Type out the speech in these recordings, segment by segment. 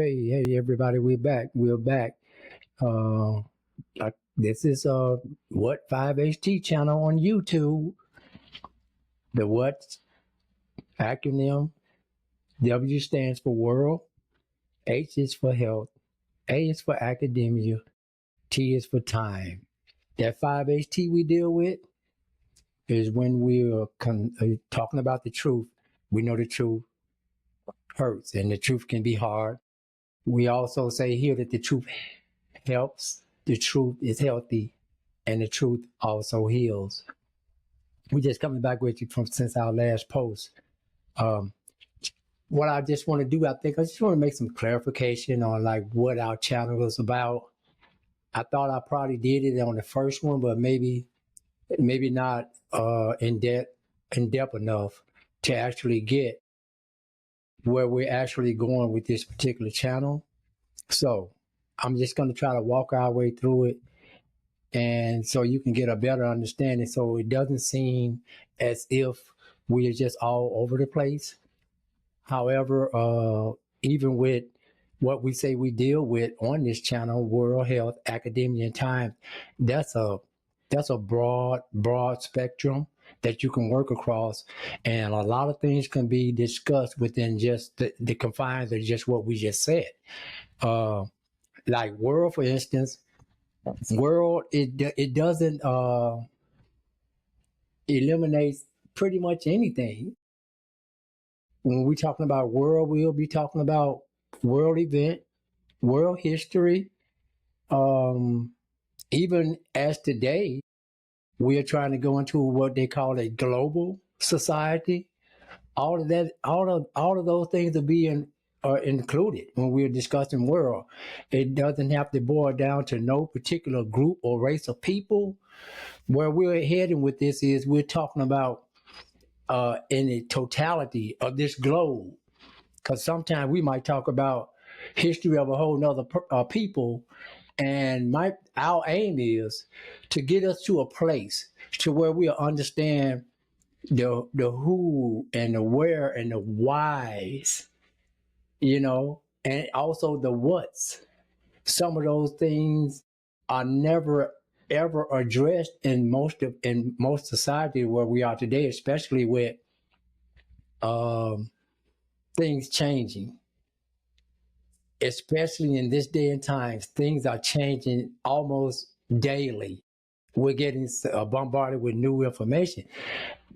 Hey, everybody, we're back. We're back. Uh, this is What 5HT channel on YouTube. The what acronym W stands for world, H is for health, A is for academia, T is for time. That 5HT we deal with is when we're talking about the truth. We know the truth hurts and the truth can be hard. We also say here that the truth helps, the truth is healthy, and the truth also heals. We're just coming back with you since our last post. What I just want to do, I just want to make some clarification on like what our channel is about. I thought I probably did it on the first one, but maybe not in depth enough to actually get where we're actually going with this particular channel. So I'm just going to try to walk our way through it, and so you can get a better understanding, so it doesn't seem as if we're just all over the place. However, even with what we say we deal with on this channel, world health, academia, and time, that's a broad spectrum that you can work across, and a lot of things can be discussed within just the confines of just what we just said. Like world, for instance, world, it doesn't eliminate pretty much anything. When we're talking about world, we'll be talking about world event, world history. Even as today, we are trying to go into what they call a global society. All of that, all of those things are included when we're discussing world. It doesn't have to boil down to no particular group or race of people. Where we're heading with this is we're talking about in the totality of this globe, because sometimes we might talk about history of a whole nother people, and our aim is to get us to a place to where we understand the who and the where and the whys, and also the what's. Some of those things are never ever addressed in most society where we are today, especially with things changing. Especially in this day and time, things are changing almost daily. We're getting bombarded with new information.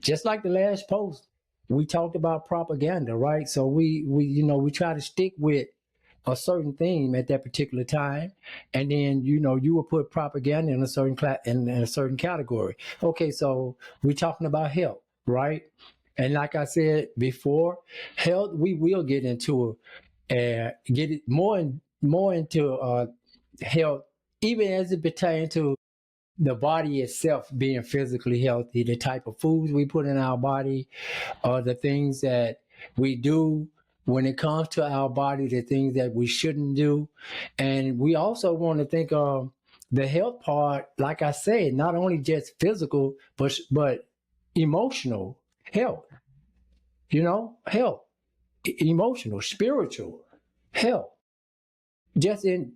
Just like the last post, we talked about propaganda, right? So we try to stick with a certain theme at that particular time, and then you will put propaganda in a certain in a certain category. Okay, so we're talking about health, right? And like I said before, health, we will get into get it more into health, even as it pertains to the body itself being physically healthy, the type of foods we put in our body, the things that we do when it comes to our body, the things that we shouldn't do. And we also want to think of the health part, like I said, not only just physical, but emotional health, health, emotional, spiritual health, just in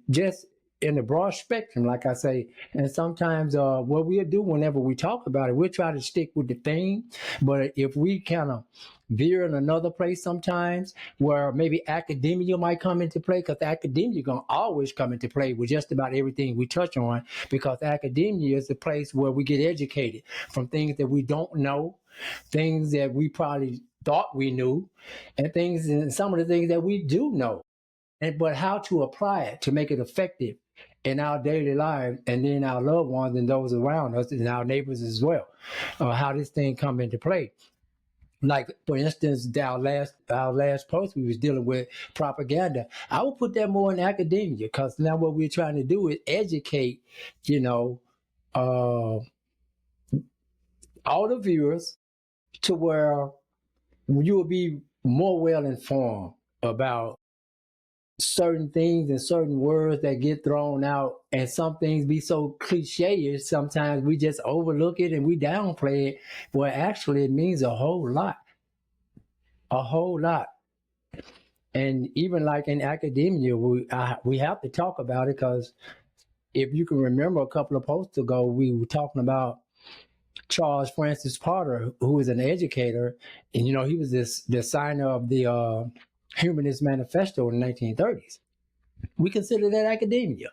the broad spectrum, like I say. And sometimes what we'll do whenever we talk about it, we'll try to stick with the theme. But if we kind of veer in another place sometimes, where maybe academia might come into play, because academia going to always come into play with just about everything we touch on, because academia is the place where we get educated from things that we don't know, things that we probably thought we knew, and some of the things that we do know. But how to apply it to make it effective in our daily lives, and then our loved ones and those around us and our neighbors as well. How this thing come into play. Like, for instance, our last post, we was dealing with propaganda. I would put that more in academia, because now what we're trying to do is educate, all the viewers, to where you will be more well informed about certain things and certain words that get thrown out, and some things be so cliche, sometimes we just overlook it and we downplay it, where actually it means a whole lot. And even like in academia, we have to talk about it because if you can remember a couple of posts ago, we were talking about Charles Francis Potter, who was an educator, and he was the signer of the Humanist Manifesto in the 1930s. We consider that academia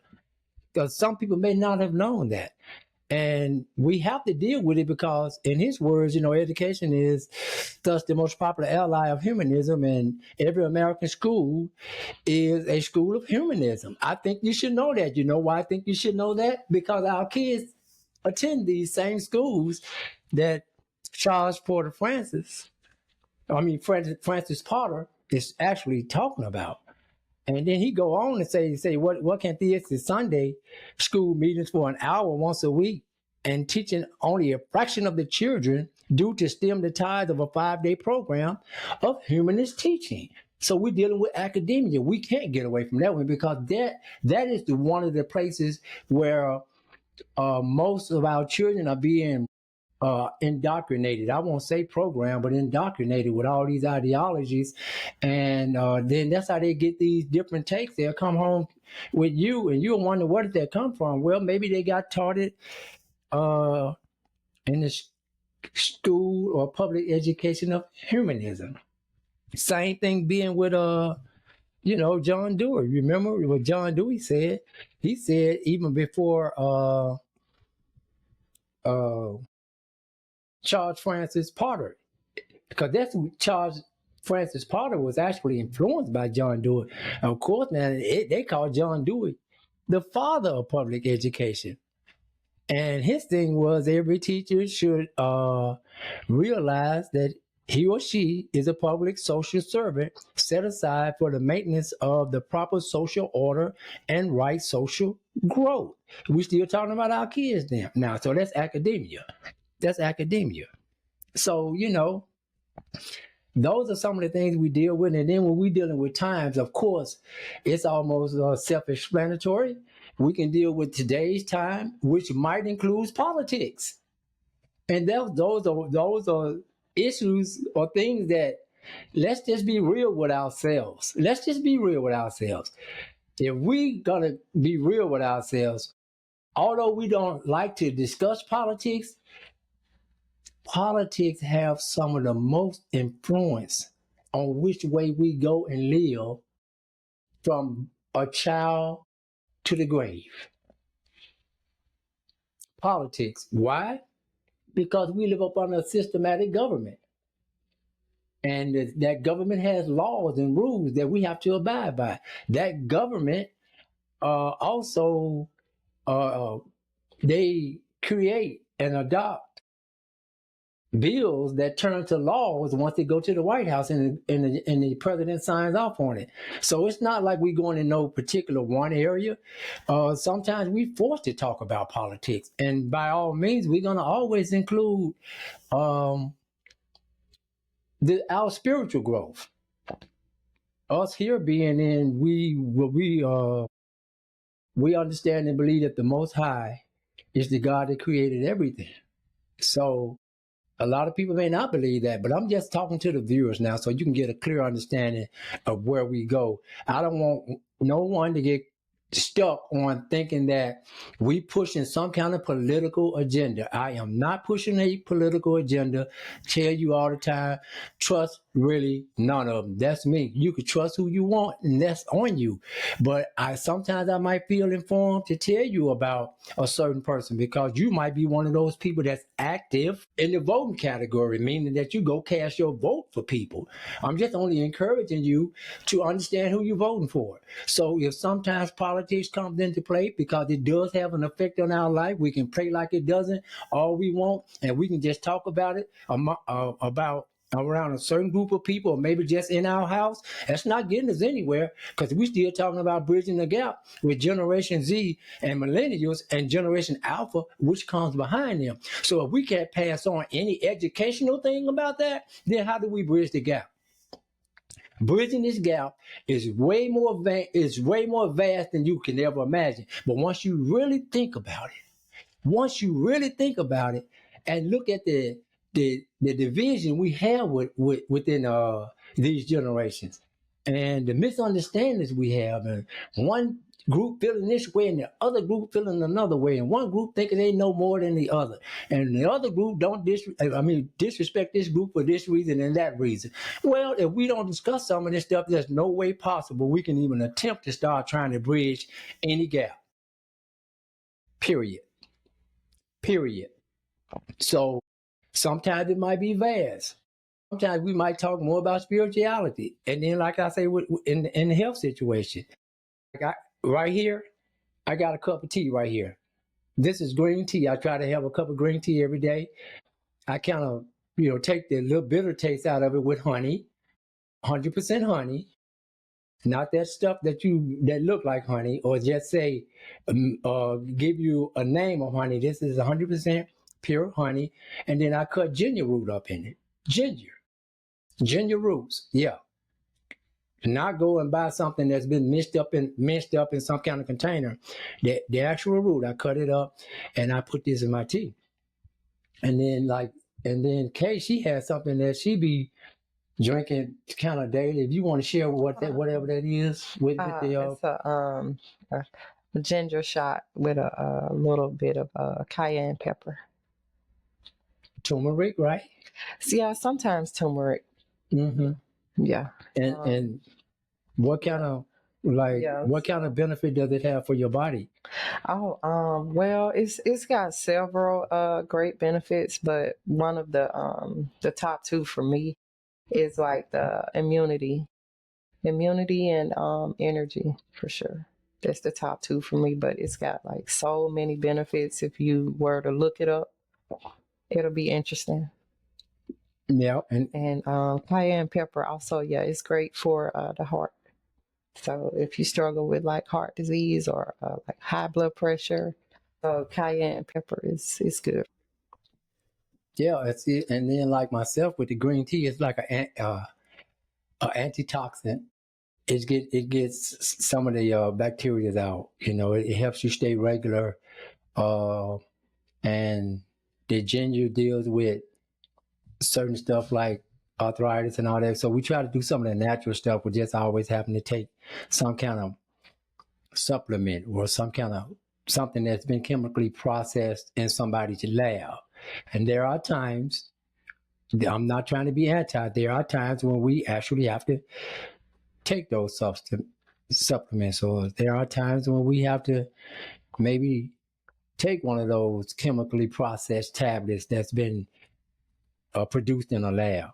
because some people may not have known that. And we have to deal with it because, in his words, education is thus the most popular ally of humanism, and every American school is a school of humanism. I think you should know that. You know why I think you should know that? Because our kids attend these same schools that Charles Porter Francis Potter is actually talking about. And then he go on and say what can theistic Sunday school meetings for an hour once a week and teaching only a fraction of the children due to stem the tide of a 5-day program of humanist teaching. So we're dealing with academia. We can't get away from that one because that is one of the places where most of our children are being indoctrinated. I won't say programmed, but indoctrinated with all these ideologies. And then that's how they get these different takes. They'll come home with you and you'll wonder, where did that come from? Well, maybe they got taught it in the school or public education of humanism. Same thing being with John Dewey. Remember what John Dewey said? He said even before Charles Francis Potter, because that's who Charles Francis Potter was actually influenced by John Dewey. Of course, now they call John Dewey the father of public education. And his thing was every teacher should realize that he or she is a public social servant set aside for the maintenance of the proper social order and right social growth. We're still talking about our kids now. So that's academia. That's academia. So, those are some of the things we deal with. And then when we're dealing with times, of course, it's almost self-explanatory. We can deal with today's time, which might include politics. And those are issues or things that, let's just be real with ourselves. Let's just be real with ourselves. If we gonna be real with ourselves, although we don't like to discuss politics have some of the most influence on which way we go and live from a child to the grave. Politics. Why? Because we live up under a systematic government. And that government has laws and rules that we have to abide by. That government also, they create and adopt bills that turn to laws once they go to the White House and the president signs off on it. So it's not like we're going in no particular one area. Sometimes we're forced to talk about politics. And by all means, we're going to always include our spiritual growth. Us here being in, we understand and believe that the Most High is the God that created everything. So a lot of people may not believe that, but I'm just talking to the viewers now so you can get a clear understanding of where we go. I don't want no one to get stuck on thinking that we pushing some kind of political agenda. I am not pushing a political agenda. Tell you all the time, trust really none of them. That's me. You can trust who you want, and that's on you. But sometimes I might feel informed to tell you about a certain person because you might be one of those people that's active in the voting category, meaning that you go cast your vote for people. I'm just only encouraging you to understand who you're voting for. So if sometimes politics comes into play, because it does have an effect on our life, we can play like it doesn't all we want, and we can just talk about it about around a certain group of people, or maybe just in our house. That's not getting us anywhere, because we're still talking about bridging the gap with Generation Z and Millennials and Generation Alpha, which comes behind them. So if we can't pass on any educational thing about that, then how do we bridge the gap? Bridging this gap is way more vast than you can ever imagine. But once you really think about it, and look at the division we have within these generations, And the misunderstandings we have, and one group feeling this way and the other group feeling another way, and one group thinking they know more than the other, and the other group don't disrespect this group for this reason and that reason. Well, if we don't discuss some of this stuff, there's no way possible we can even attempt to start trying to bridge any gap. Period. So sometimes it might be vast. Sometimes we might talk more about spirituality, and then, like I say, in the health situation, right here, I got a cup of tea right here. This is green tea. I try to have a cup of green tea every day. I kind of, take the little bitter taste out of it with honey, 100% honey, not that stuff that look like honey, or just say, give you a name of honey. This is 100% pure honey, and then I cut ginger root up in it. Ginger roots, yeah. Not go and buy something that's been minced up in some kind of container. The actual root, I cut it up and I put this in my tea. And then Kay, she has something that she be drinking kind of daily. If you want to share whatever that is with it's a ginger shot with a little bit of cayenne pepper. Turmeric, right? So, yeah, sometimes turmeric. Mm-hmm. Yeah. And what kind of what kind of benefit does it have for your body? Well, it's got several great benefits, but one of the top two for me is like the immunity and energy, for sure. That's the top two for me, but it's got like so many benefits. If you were to look it up, it'll be interesting. Yeah, and cayenne pepper also, yeah, it's great for the heart. So if you struggle with like heart disease or like high blood pressure, cayenne pepper is good. Yeah, that's it. And then, like myself with the green tea, it's like an antitoxin. It gets some of the bacteria out. It helps you stay regular. And the ginger deals with certain stuff like arthritis and all that. So we try to do some of the natural stuff. We just always happen to take some kind of supplement or some kind of something that's been chemically processed in somebody's lab. And there are times, I'm not trying to be there are times when we actually have to take those supplements, or there are times when we have to maybe take one of those chemically processed tablets that's been produced in a lab.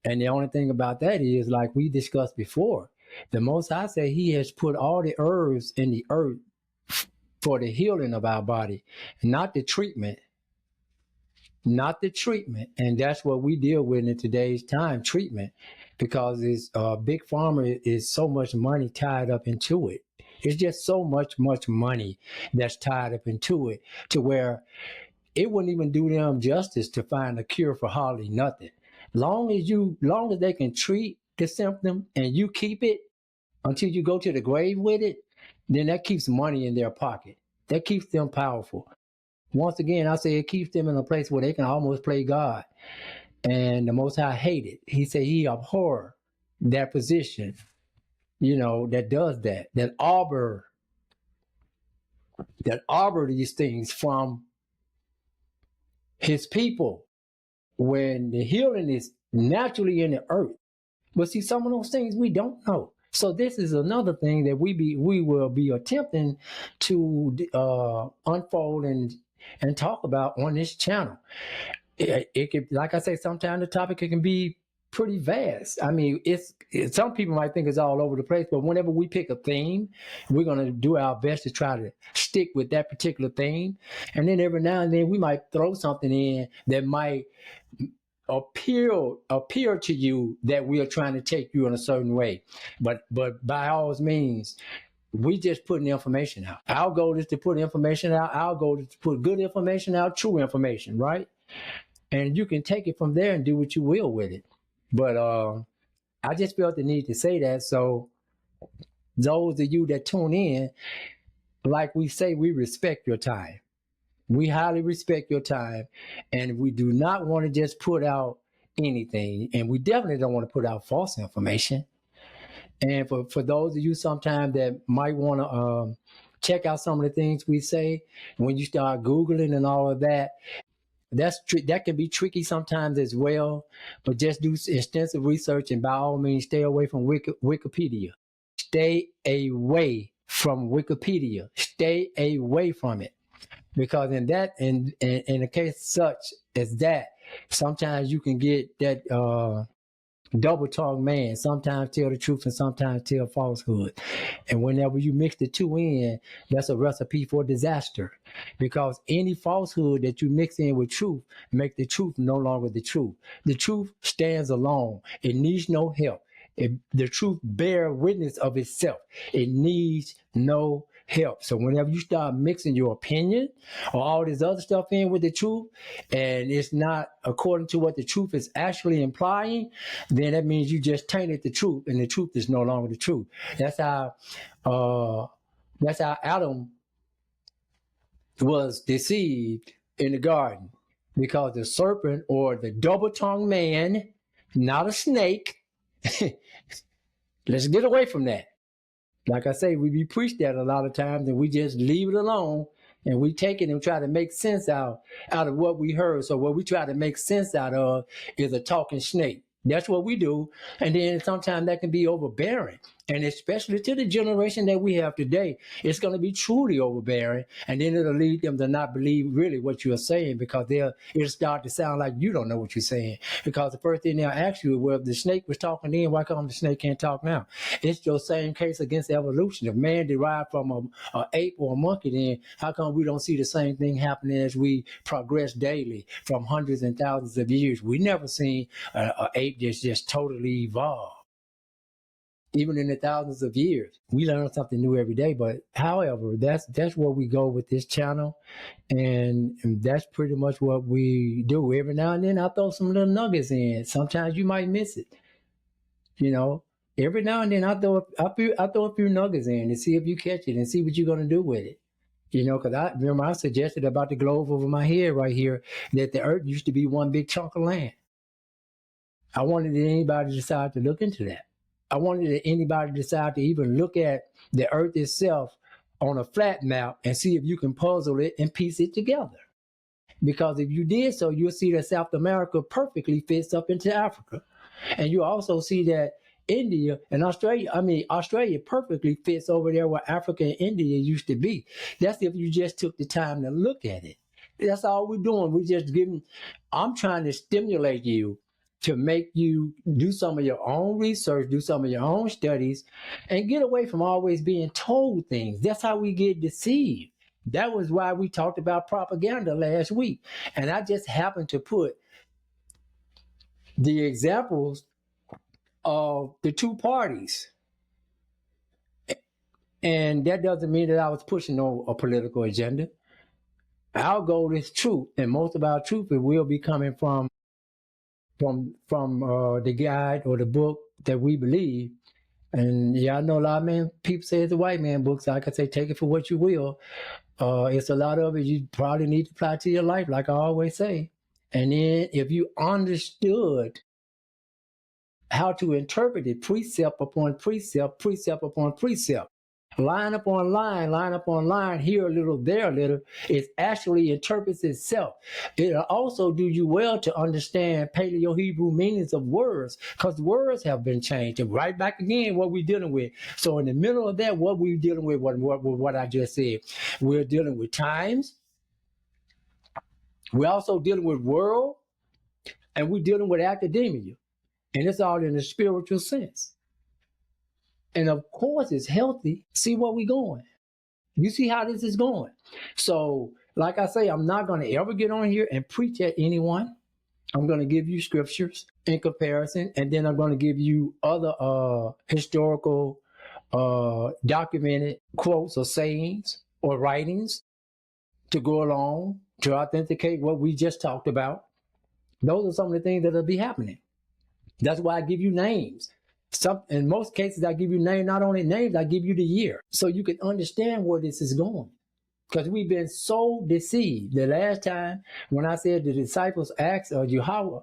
And the only thing about that is, like we discussed before, the Most High said He has put all the herbs in the earth for the healing of our body, not the treatment. And that's what we deal with in today's time, treatment, because it's big pharma is so much money tied up into it. It's just so much money that's tied up into it, to where it wouldn't even do them justice to find a cure for hardly nothing. Long as they can treat the symptom and you keep it until you go to the grave with it, then that keeps money in their pocket. That keeps them powerful. Once again, I say it keeps them in a place where they can almost play God. And the Most High hate it. He said He abhor that position, that does that arbor these things from His people, when the healing is naturally in the earth. But see, some of those things we don't know. So this is another thing that we will be attempting to unfold and talk about on this channel. It could, like I say, sometimes the topic can be pretty vast. I mean, some people might think it's all over the place, but whenever we pick a theme, we're going to do our best to try to stick with that particular theme. And then every now and then we might throw something in that might appear to you that we are trying to take you in a certain way. But by all means, we just putting the information out. Our goal is to put information out. Our goal is to put good information out, true information, right? And you can take it from there and do what you will with it. But I just felt the need to say that. So those of you that tune in, like we say, we respect your time. We highly respect your time. And we do not want to just put out anything. And we definitely don't want to put out false information. And for those of you sometimes that might want to check out some of the things we say, when you start Googling and all of that, that can be tricky sometimes as well. But just do extensive research, and by all means, stay away from Wikipedia. Stay away from Wikipedia. Stay away from it, because in a case such as that, sometimes you can get that double-tongued man, sometimes tell the truth and sometimes tell falsehood. And whenever you mix the two in, that's a recipe for disaster, because any falsehood that you mix in with truth make the truth no longer the truth. The truth stands alone. It needs no help. The truth bears witness of itself. It needs no help. So whenever you start mixing your opinion or all this other stuff in with the truth, and it's not according to what the truth is actually implying, then that means you just tainted the truth, and the truth is no longer the truth. That's how Adam was deceived in the garden, because the serpent, or the double-tongued man, not a snake. Let's get away from that. Like I say, we be preached that a lot of times, and we just leave it alone, and we take it and try to make sense out of what we heard. So what we try to make sense out of is a talking snake. That's what we do. And then sometimes that can be overbearing. And especially to the generation that we have today, it's going to be truly overbearing. And then it'll lead them to not believe really what you're saying, because it'll start to sound like you don't know what you're saying. Because the first thing they'll ask you is, well, if the snake was talking then, why come the snake can't talk now? It's your same case against evolution. If man derived from an ape or a monkey, then how come we don't see the same thing happening as we progress daily from hundreds and thousands of years? We never seen an ape that's just totally evolved. Even in the thousands of years, we learn something new every day. But however, that's where we go with this channel, and that's pretty much what we do. Every now and then I throw some little nuggets in. Sometimes you might miss it, every now and then I throw a few nuggets in to see if you catch it and see what you're going to do with it. Because I remember I suggested about the globe over my head right here, that the earth used to be one big chunk of land. I wanted anybody to decide to look into that. I wanted anybody to decide to even look at the earth itself on a flat map and see if you can puzzle it and piece it together. Because if you did so, you'll see that South America perfectly fits up into Africa. And you also see that Australia perfectly fits over there where Africa and India used to be. That's if you just took the time to look at it. That's all we're doing. I'm trying to stimulate you to make you do some of your own research, do some of your own studies, and get away from always being told things. That's how we get deceived. That was why we talked about propaganda last week. And I just happened to put the examples of the two parties. And that doesn't mean that I was pushing a political agenda. Our goal is truth, and most of our truth will be coming from the guide or the book that we believe. And I know a lot of people say it's a white man book, so I can say take it for what you will. It's a lot of it you probably need to apply to your life, like I always say. And then if you understood how to interpret it, precept upon precept, precept upon precept, line upon line, here a little, there a little, it actually interprets itself. It'll also do you well to understand Paleo-Hebrew meanings of words, because words have been changed. And right back again, what we're dealing with. So in the middle of that, what we're dealing with, what I just said, we're dealing with times. We're also dealing with world, and we're dealing with academia. And it's all in a spiritual sense. And of course, it's healthy. See where we're going. You see how this is going. So, like I say, I'm not going to ever get on here and preach at anyone. I'm going to give you scriptures in comparison, and then I'm going to give you other historical documented quotes or sayings or writings to go along to authenticate what we just talked about. Those are some of the things that will be happening. That's why I give you names. In most cases, I give you names, not only names, I give you the year, so you can understand where this is going. Because we've been so deceived. The last time when I said the disciples asked Yahweh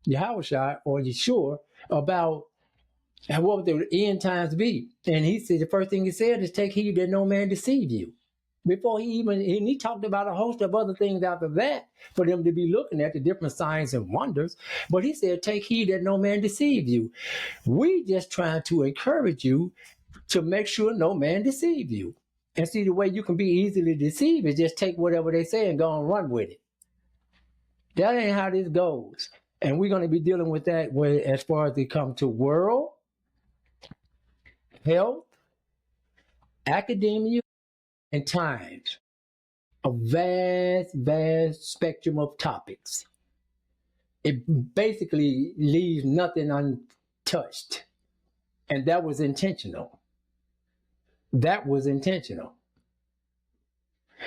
or Yeshua about And what would the end times be? And he said the first thing he said is take heed that no man deceive you. Before he talked about a host of other things after that for them to be looking at the different signs and wonders. But he said, take heed that no man deceive you. We just trying to encourage you to make sure no man deceive you. And see, the way you can be easily deceived is just take whatever they say and go and run with it. That ain't how this goes. And we're going to be dealing with that as far as they come to world, health, academia, and times. A vast spectrum of topics. It basically leaves nothing untouched. And that was intentional. That was intentional.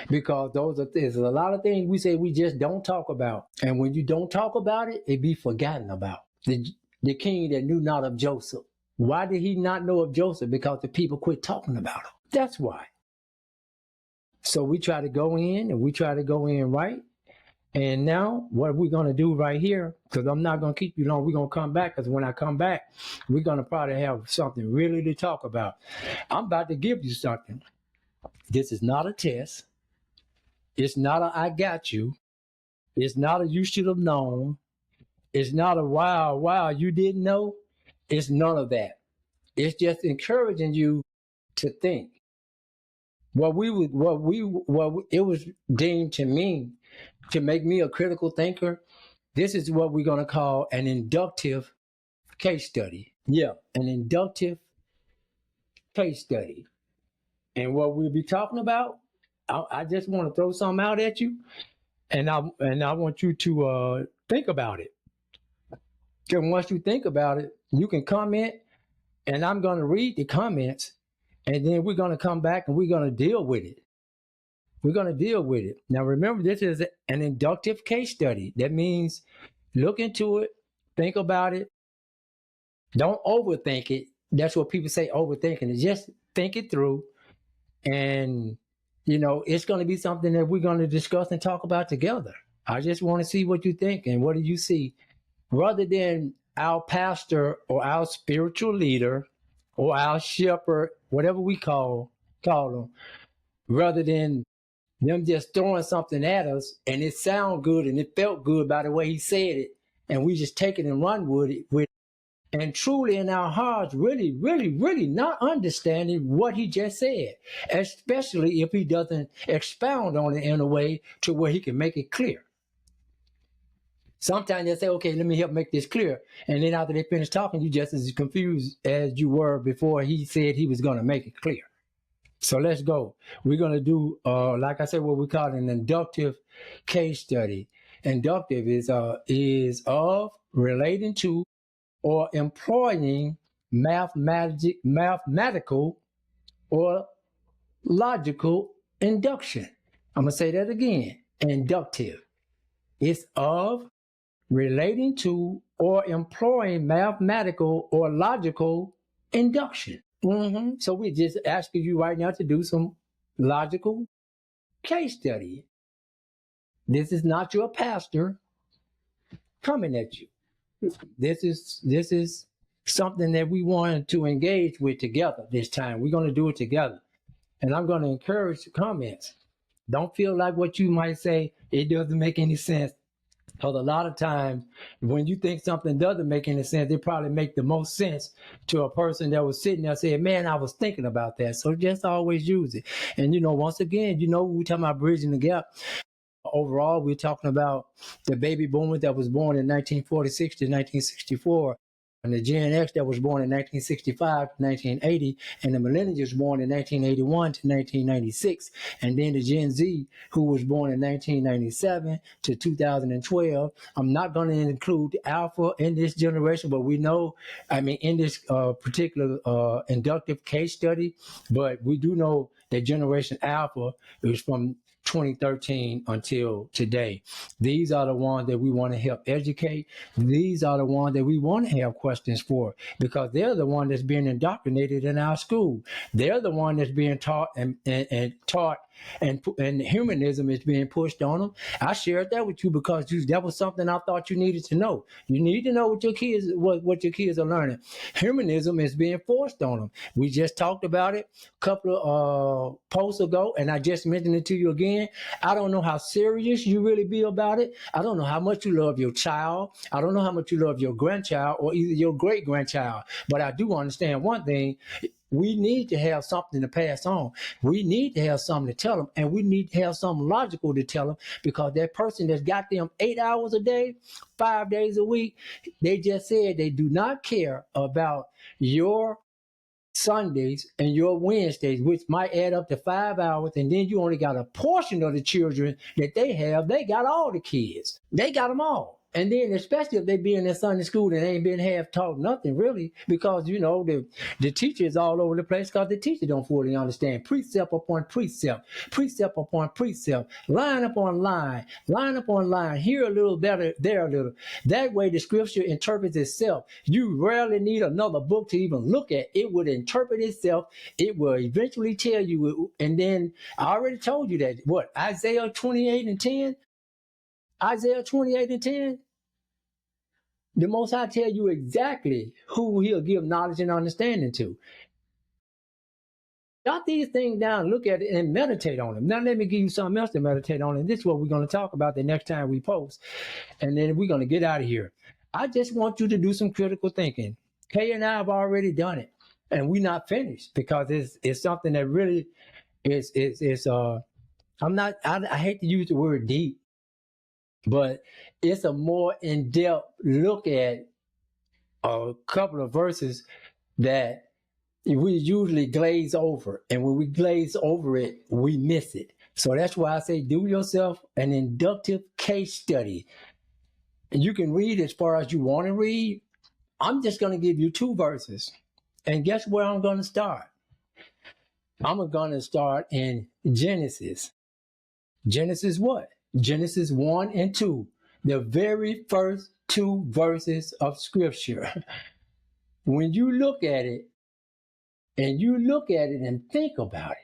Because there's a lot of things we say we just don't talk about. And when you don't talk about it, it be forgotten about. The king that knew not of Joseph. Why did he not know of Joseph? Because the people quit talking about him. That's why. So we try to go in and we try to go in right. And now what we're going to do right here, because I'm not going to keep you long, we're going to come back, because when I come back, we're going to probably have something really to talk about. I'm about to give you something. This is not a test. It's not a I got you. It's not a you should have known. It's not a wow, you didn't know. It's none of that. It's just encouraging you to think. What it was deemed to me to make me a critical thinker. This is what we're going to call an inductive case study. Yeah, an inductive case study. And what we'll be talking about, I just want to throw something out at you, and I want you to think about it. And once you think about it, you can comment, and I'm going to read the comments, and then we're going to come back and we're going to deal with it. We're going to deal with it. Now, remember, this is an inductive case study. That means look into it, think about it. Don't overthink it. That's what people say, overthinking it. Just think it through. And, it's going to be something that we're going to discuss and talk about together. I just want to see what you think and what do you see. Rather than our pastor or our spiritual leader or our shepherd, whatever we call them, rather than them just throwing something at us and it sounded good and it felt good by the way he said it, and we just take it and run with it, and truly in our hearts really not understanding what he just said, especially if he doesn't expound on it in a way to where he can make it clear. Sometimes they say, okay, let me help make this clear. And then after they finish talking, you just as confused as you were before he said he was going to make it clear. So let's go. We're going to do, like I said, what we call an inductive case study. Inductive is of relating to or employing mathematical or logical induction. I'm going to say that again. Inductive. It's of relating to or employing mathematical or logical induction. So we're just asking you right now to do some logical case study. This is not your pastor coming at you. This is something that we wanted to engage with together this time. We're going to do it together. And I'm going to encourage the comments. Don't feel like what you might say, it doesn't make any sense. Because a lot of times when you think something doesn't make any sense, it probably make the most sense to a person that was sitting there saying, man, I was thinking about that. So just always use it. And, once again, we're talking about bridging the gap. Overall, we're talking about the baby boomers that was born in 1946 to 1964. And the Gen X that was born in 1965 to 1980, and the millennials born in 1981 to 1996, and then the Gen Z who was born in 1997 to 2012. I'm not going to include Alpha in this generation, but we know, in this particular inductive case study, but we do know that Generation Alpha is from 2013 until today. These are the ones that we want to help educate. These are the ones that we want to have questions for, because they're the one that's being indoctrinated in our school. They're the one that's being taught and taught, and humanism is being pushed on them. I shared that with you because that was something I thought you needed to know. You need to know what your kids are learning. Humanism is being forced on them. We just talked about it a couple of posts ago, and I just mentioned it to you again. I don't know how serious you really be about it. I don't know how much you love your child. I don't know how much you love your grandchild or either your great grandchild. But I do understand one thing. We need to have something to pass on. We need to have something to tell them, and we need to have something logical to tell them, because that person that's got them 8 hours a day, 5 days a week, they just said they do not care about your Sundays and your Wednesdays, which might add up to 5 hours, and then you only got a portion of the children that they have. They got all the kids. They got them all. And then especially if they be in their Sunday school and ain't been half taught nothing really, because the teacher is all over the place, because the teacher don't fully understand precept upon precept, precept upon precept, line upon line, line upon line, here a little, there a little. That way the scripture interprets itself. You rarely need another book to even look at. It would interpret itself. It will eventually tell you. And then I already told you that, what, Isaiah 28 and 10? Isaiah 28 and 10, the Most High tell you exactly who he'll give knowledge and understanding to. Jot these things down, look at it, and meditate on them. Now let me give you something else to meditate on, and this is what we're going to talk about the next time we post, and then we're going to get out of here. I just want you to do some critical thinking. Kay and I have already done it, and we're not finished, because it's something that really is I hate to use the word deep, but it's a more in-depth look at a couple of verses that we usually glaze over. And when we glaze over it, we miss it. So that's why I say do yourself an inductive case study. And you can read as far as you want to read. I'm just going to give you 2 verses. And guess where I'm going to start? I'm going to start in Genesis. Genesis what? Genesis 1 and 2, the very first 2 verses of Scripture. When you look at it, and think about it,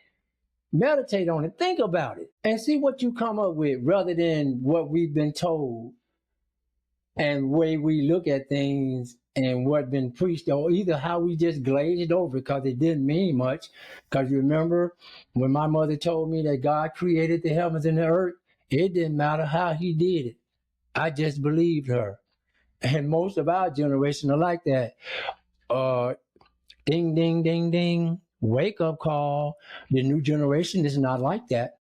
meditate on it, think about it, and see what you come up with, rather than what we've been told and way we look at things and what's been preached, or either how we just glazed over because it didn't mean much. Because remember, when my mother told me that God created the heavens and the earth, it didn't matter how he did it. I just believed her. And most of our generation are like that. Ding, ding, ding, ding. Wake up call. The new generation is not like that.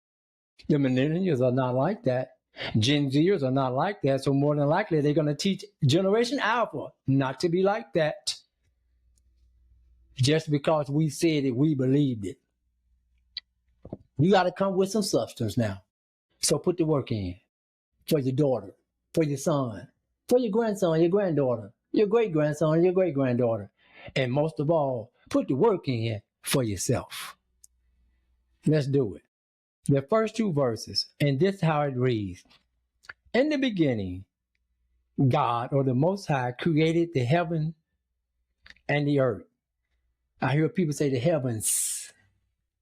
The millennials are not like that. Gen Zers are not like that. So more than likely, they're going to teach Generation Alpha not to be like that. Just because we said it, we believed it. You got to come with some substance now. So put the work in for your daughter, for your son, for your grandson, your granddaughter, your great-grandson, your great-granddaughter. And most of all, put the work in for yourself. Let's do it. The first 2 verses, and this is how it reads. In the beginning, God, or the Most High, created the heaven and the earth. I hear people say the heavens.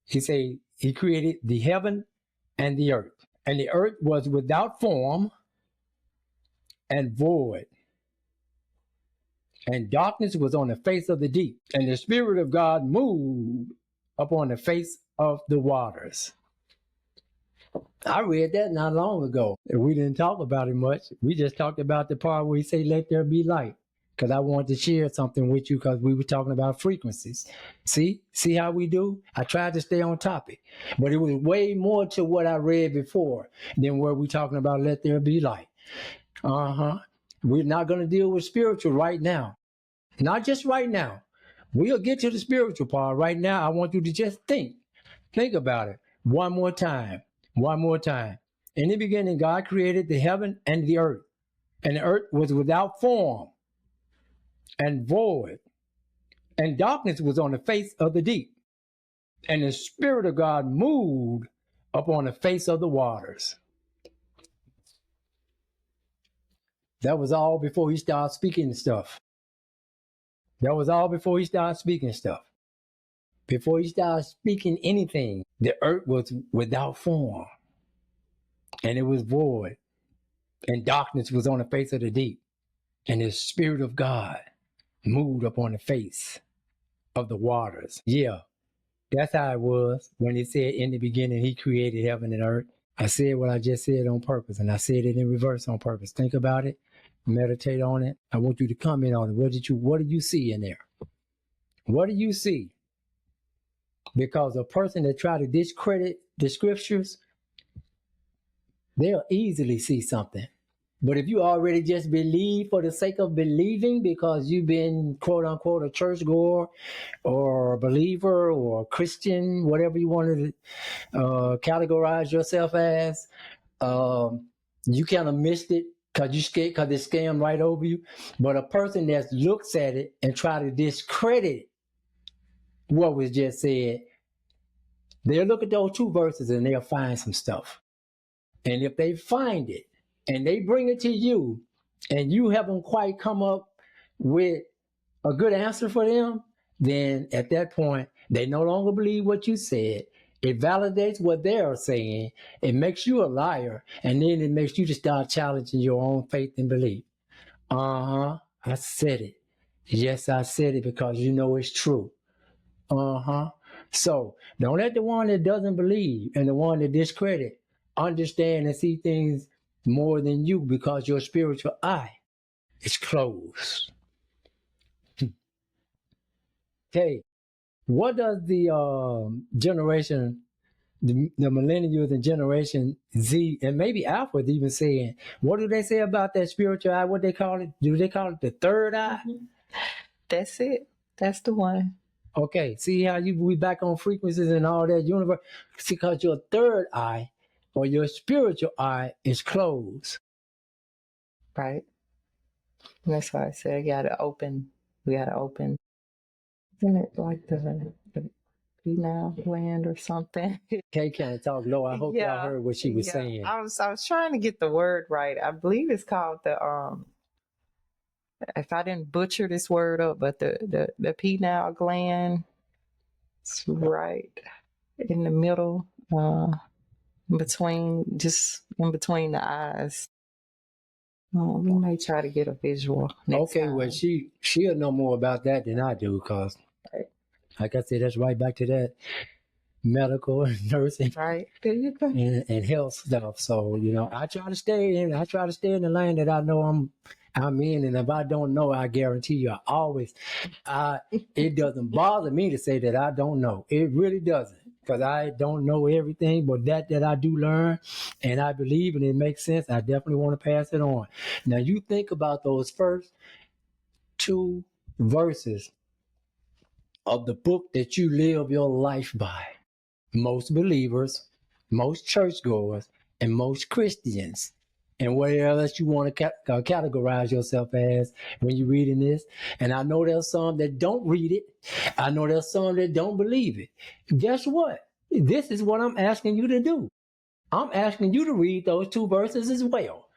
He created the heaven and the earth. And the earth was without form and void. And darkness was on the face of the deep. And the Spirit of God moved upon the face of the waters. I read that not long ago. We didn't talk about it much. We just talked about the part where he say, let there be light. Because I wanted to share something with you, because we were talking about frequencies. See how we do? I tried to stay on topic. But it was way more to what I read before than where we're talking about let there be light. We're not going to deal with spiritual right now. Not just right now. We'll get to the spiritual part. Right now, I want you to just think. Think about it. One more time. In the beginning, God created the heaven and the earth. And the earth was without form and void. And darkness was on the face of the deep. And the Spirit of God moved up on the face of the waters. That was all before he started speaking stuff. That was all before he started speaking stuff. Before he started speaking anything, the earth was without form, and it was void, and darkness was on the face of the deep, and the Spirit of God moved upon the face of the waters. Yeah, that's how it was when he said in the beginning he created heaven and earth. I said what I just said on purpose, and I said it in reverse on purpose. Think about it, meditate on it. I want you to comment on it. What did you see in there? What do you see? Because a person that try to discredit the scriptures, they'll easily see something. But if you already just believe for the sake of believing because you've been quote unquote a churchgoer or a believer or a Christian, whatever you want to categorize yourself as, you kind of missed it because you scared because it scammed right over you. But a person that looks at it and try to discredit what was just said, they'll look at those two verses and they'll find some stuff. And if they find it and they bring it to you and you haven't quite come up with a good answer for them, then at that point, they no longer believe what you said. It validates what they're saying. It makes you a liar. And then it makes you to start challenging your own faith and belief. I said it. Yes, I said it because you know it's true. So don't let the one that doesn't believe and the one that discredit understand and see things more than you because your spiritual eye is closed. Okay, what does the generation, the millennials and generation Z, and maybe Alpha is even saying, what do they say about that spiritual eye? What they call it? Do they call it the third eye? That's it. That's the one. Okay, see how we back on frequencies and all that universe? Because your third eye or your spiritual eye is closed. Right. And that's why I said we gotta open. Isn't it like the penile gland or something? Kay can't talk low. I hope y'all heard what she was saying. I was trying to get the word right. I believe it's called the if I didn't butcher this word up, but the penile gland. It's right in the middle, in between the eyes. We may try to get a visual next time. Well, she'll know more about that than I do, because like I said, that's right back to that medical and nursing, right? There you go. And health stuff. So I try to stay in the lane that I know I'm in, and if I don't know, I guarantee you, it doesn't bother me to say that I don't know. It really doesn't, because I don't know everything, but that I do learn, and I believe, and it makes sense. I definitely want to pass it on. Now, you think about those first two verses of the book that you live your life by. Most believers, most churchgoers, and most Christians, and whatever else you want to categorize yourself as when you're reading this. And I know there's some that don't read it. I know there's some that don't believe it. Guess what? This is what I'm asking you to do. I'm asking you to read those two verses as well.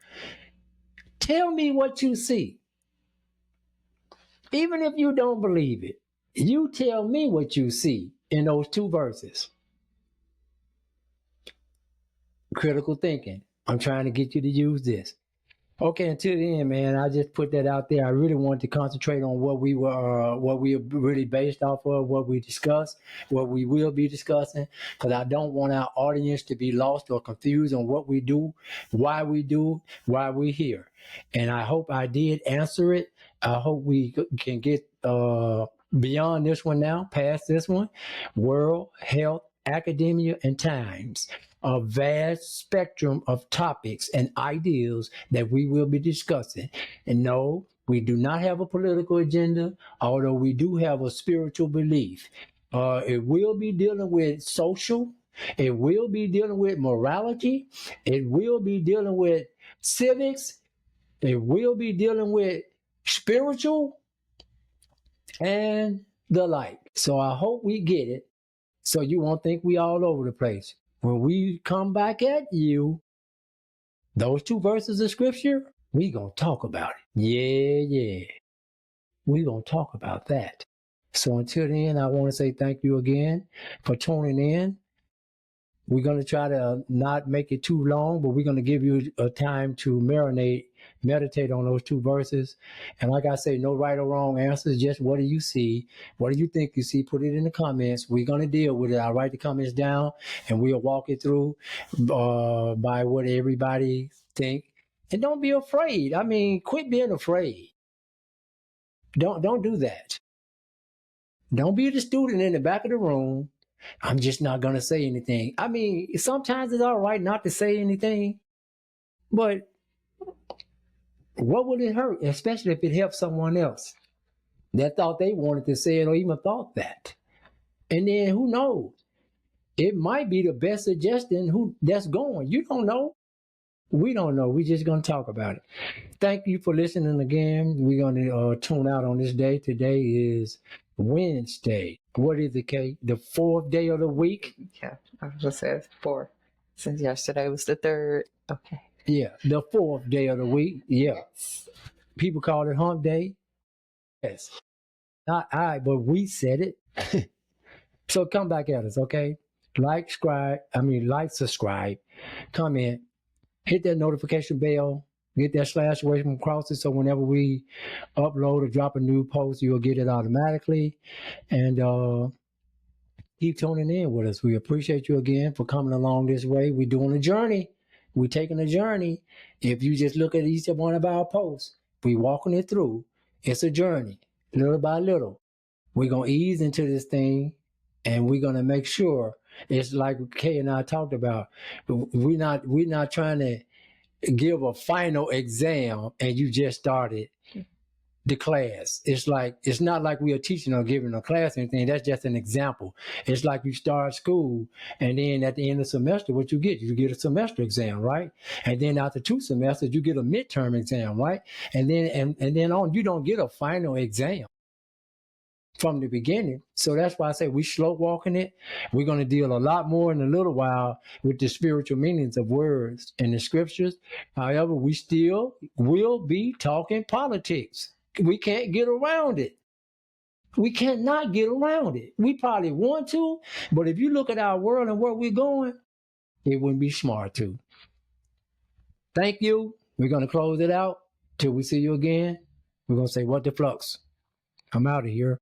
Tell me what you see. Even if you don't believe it, you tell me what you see in those two verses. Critical thinking. I'm trying to get you to use this. Okay, until the end, man, I just put that out there. I really wanted to concentrate on what we are really based off of, what we discussed, what we will be discussing, because I don't want our audience to be lost or confused on what we do, why we're here. And I hope I did answer it. I hope we can get beyond this one now, past this one. World, health, academia, and times. A vast spectrum of topics and ideals that we will be discussing. And no, we do not have a political agenda, although we do have a spiritual belief. It will be dealing with social. It will be dealing with morality. It will be dealing with civics. It will be dealing with spiritual and the like. So I hope we get it, so you won't think we all over the place. when we come back at you, those 2 verses of scripture, we gonna talk about it. Yeah. We gonna talk about that. So until then, I want to say thank you again for tuning in. We're going to try to not make it too long, but we're going to give you a time to meditate on those 2 verses. And like I say, no right or wrong answers, just what do you see? What do you think you see? Put it in the comments. We're going to deal with it. I'll write the comments down and we'll walk it through by what everybody think. And don't be afraid. I mean, quit being afraid. Don't do that. Don't be the student in the back of the room. I'm just not going to say anything. I mean, sometimes it's all right not to say anything, but what would it hurt, especially if it helps someone else that thought they wanted to say it or even thought that? And then who knows? It might be the best suggestion that's going. You don't know. We don't know. We're just going to talk about it. Thank you for listening again. We're going to tune out on this day. Today is Wednesday. What is it, Kate? The 4th day of the week? Yeah, I was just saying 4. Since yesterday was the 3rd. Okay. Yeah, the 4th day of the week. Yeah. Yes. People call it hump day. Yes. Not I, but we said it. So come back at us, okay? Like, subscribe, comment, hit that notification bell, get that / away from across it so whenever we upload or drop a new post, you'll get it automatically. And keep tuning in with us. We appreciate you again for coming along this way. We're doing a journey. We're taking a journey. If you just look at each one of our posts, we're walking it through. It's a journey, little by little. We're going to ease into this thing, and we're going to make sure it's like Kay and I talked about. We're not trying to give a final exam and you just started the class. It's not like we are teaching or giving a class or anything. That's just an example. It's like you start school and then at the end of the semester, what you get a semester exam, right? And then after 2 semesters, you get a midterm exam, right? And then on, you don't get a final exam from the beginning. So that's why I say we slow walking it. We're going to deal a lot more in a little while with the spiritual meanings of words in the scriptures. However, we still will be talking politics. We can't get around it. We cannot get around it. We probably want to, but if you look at our world and where we're going, it wouldn't be smart to. Thank you. We're going to close it out till we see you again. We're going to say, what the flux? I'm out of here.